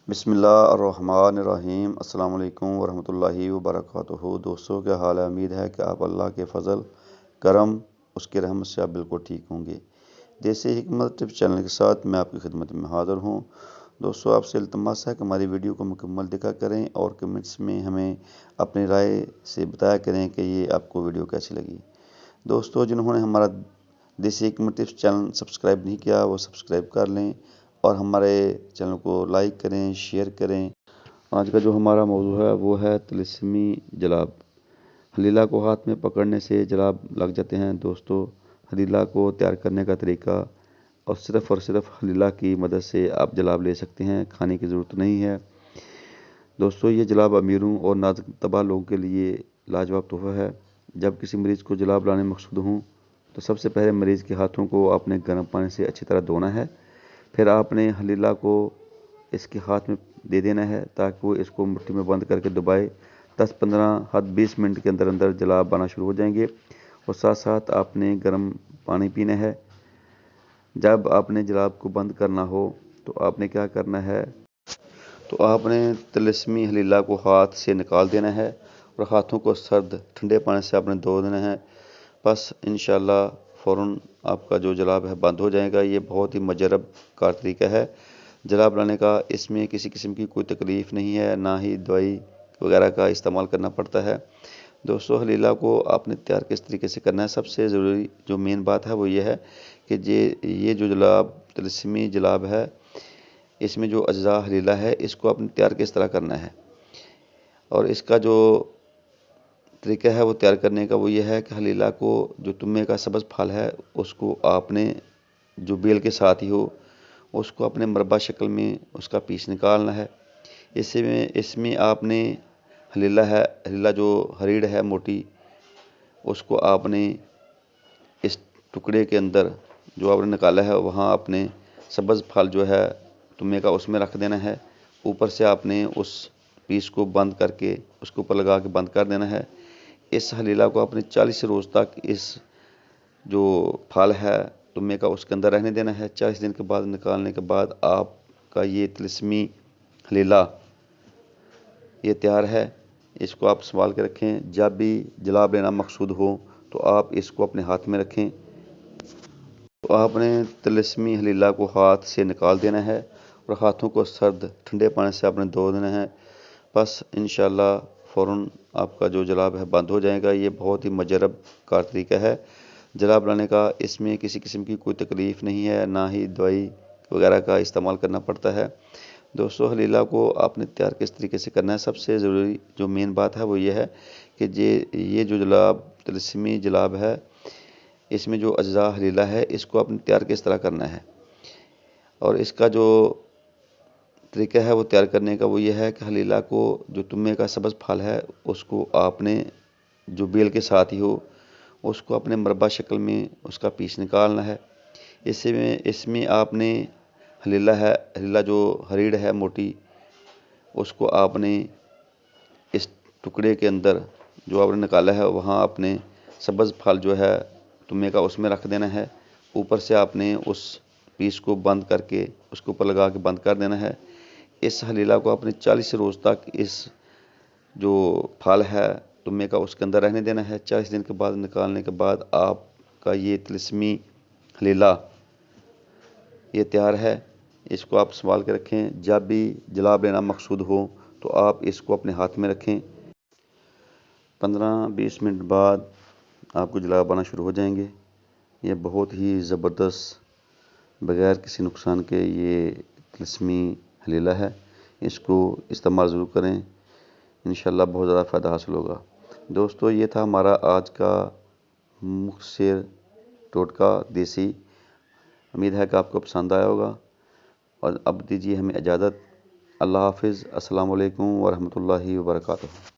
بسم اللہ الرحمن الرحیم۔ السلام علیکم ورحمۃ اللہ وبرکاتہ۔ دوستوں کیا حال ہے؟ امید ہے کہ آپ اللہ کے فضل کرم اس کے رحمت سے آپ بالکل ٹھیک ہوں گے۔ دیسی حکمت ٹپس چینل کے ساتھ میں آپ کی خدمت میں حاضر ہوں۔ دوستوں آپ سے التماس ہے کہ ہماری ویڈیو کو مکمل دیکھا کریں اور کمنٹس میں ہمیں اپنی رائے سے بتایا کریں کہ یہ آپ کو ویڈیو کیسی لگی۔ دوستوں جنہوں نے ہمارا دیسی حکمت ٹپس چینل سبسکرائب نہیں کیا وہ سبسکرائب کر لیں اور ہمارے چینل کو لائک کریں، شیئر کریں۔ آج کا جو ہمارا موضوع ہے وہ ہے طلسمی جلاب۔ حلیلہ کو ہاتھ میں پکڑنے سے جلاب لگ جاتے ہیں۔ دوستو حلیلہ کو تیار کرنے کا طریقہ اور صرف حلیلہ کی مدد سے آپ جلاب لے سکتے ہیں، کھانے کی ضرورت نہیں ہے۔ دوستو یہ جلاب امیروں اور نازک طبع لوگوں کے لیے لاجواب تحفہ ہے۔ جب کسی مریض کو جلاب لانے مقصود ہوں تو سب سے پہلے مریض کے ہاتھوں کو آپ نے گرم پانی سے اچھی طرح دھونا ہے۔ پھر آپ نے حلیلہ کو اس کے ہاتھ میں دے دینا ہے تاکہ وہ اس کو مٹھی میں بند کر کے دبائے۔ 10-15 حد 20 منٹ کے اندر جلاب آنا شروع ہو جائیں گے اور ساتھ آپ نے گرم پانی پینا ہے۔ جب آپ نے جلاب کو بند کرنا ہو تو آپ نے کیا کرنا ہے، تو آپ نے طلسمی حلیلہ کو ہاتھ سے نکال دینا ہے اور ہاتھوں کو سرد ٹھنڈے پانی سے آپ نے دھو دینا ہے۔ بس انشاءاللہ فوراً آپ کا جو جلاب ہے بند ہو جائے گا۔ یہ بہت ہی مجرب کار طریقہ ہے جلاب لانے کا۔ اس میں کسی قسم کی کوئی تکلیف نہیں ہے، نہ ہی دوائی وغیرہ کا استعمال کرنا پڑتا ہے۔ دوستو حلیلہ کو آپ نے تیار کس طریقے سے کرنا ہے، سب سے ضروری جو مین بات ہے وہ یہ ہے کہ یہ جو جلاب طلسمی جلاب ہے اس میں جو اجزاء حلیلہ ہے اس کو آپ نے تیار کس طرح کرنا ہے، اور اس کا جو طریقہ ہے وہ تیار کرنے کا وہ یہ ہے کہ حلیلہ کو جو تمے کا سبز پھل ہے اس کو آپ نے جو بیل کے ساتھ ہی ہو اس کو اپنے مربع شکل میں اس کا پیس نکالنا ہے۔ اس میں آپ نے حلیلہ جو ہریڑ ہے موٹی اس کو آپ نے اس ٹکڑے کے اندر جو آپ نے نکالا ہے وہاں اپنے سبز پھل جو ہے تمے کا اس میں رکھ دینا ہے۔ اوپر سے آپ نے اس پیس کو بند کر کے اس کے اوپر لگا کے بند کر دینا ہے۔ اس حلیلہ کو اپنے 40 روز تک اس جو پھل ہے تمے کا اس کے اندر رہنے دینا ہے۔ 40 دن کے بعد نکالنے کے بعد آپ کا یہ طلسمی حلیلہ یہ تیار ہے۔ اس کو آپ سنبھال کے رکھیں۔ جب بھی جلاب لینا مقصود ہو تو آپ اس کو اپنے ہاتھ میں رکھیں۔ تو آپ نے طلسمی حلیلہ کو ہاتھ سے نکال دینا ہے اور ہاتھوں کو سرد ٹھنڈے پانی سے آپ نے دھو دینا ہے۔ بس انشاءاللہ فوراً آپ کا جو جلاب ہے بند ہو جائے گا۔ یہ بہت ہی مجرب کار طریقہ ہے جلاب لانے کا۔ اس میں کسی قسم کی کوئی تکلیف نہیں ہے، نہ ہی دوائی وغیرہ کا استعمال کرنا پڑتا ہے۔ دوستو حلیلہ کو آپ نے تیار کس طریقے سے کرنا ہے، سب سے ضروری جو مین بات ہے وہ یہ ہے کہ یہ جو جلاب طلسمی جلاب ہے اس میں جو اجزاء حلیلہ ہے اس کو آپ نے تیار کس طرح کرنا ہے، اور اس کا جو طریقہ ہے وہ تیار کرنے کا وہ یہ ہے کہ حلیلہ کو جو تمے کا سبز پھل ہے اس کو آپ نے جو بیل کے ساتھ ہی ہو اس کو اپنے مربع شکل میں اس کا پیس نکالنا ہے۔ اس میں آپ نے حلیلہ جو ہریڑ ہے موٹی اس کو آپ نے اس ٹکڑے کے اندر جو آپ نے نکالا ہے وہاں اپنے سبز پھل جو ہے تمے کا اس میں رکھ دینا ہے۔ اوپر سے آپ نے اس پیس کو بند کر کے اس کے اوپر لگا کے بند کر دینا ہے۔ اس حلیلہ کو اپنے 40 روز تک اس جو پھل ہے تمے کا اس کے اندر رہنے دینا ہے۔ 40 دن کے بعد نکالنے کے بعد آپ کا یہ طلسمی حلیلہ یہ تیار ہے۔ اس کو آپ سنبھال کے رکھیں۔ جب بھی جلاب لینا مقصود ہو تو آپ اس کو اپنے ہاتھ میں رکھیں۔ 15-20 منٹ بعد آپ کو جلاب آنا شروع ہو جائیں گے۔ یہ بہت ہی زبردست بغیر کسی نقصان کے یہ طلسمی حلیلہ ہے۔ اس کو استعمال ضرور کریں، انشاءاللہ بہت زیادہ فائدہ حاصل ہوگا۔ دوستو یہ تھا ہمارا آج کا مختصر ٹوٹکا دیسی۔ امید ہے کہ آپ کو پسند آیا ہوگا، اور اب دیجیے ہمیں اجازت۔ اللہ حافظ۔ السلام علیکم ورحمۃ اللہ وبرکاتہ۔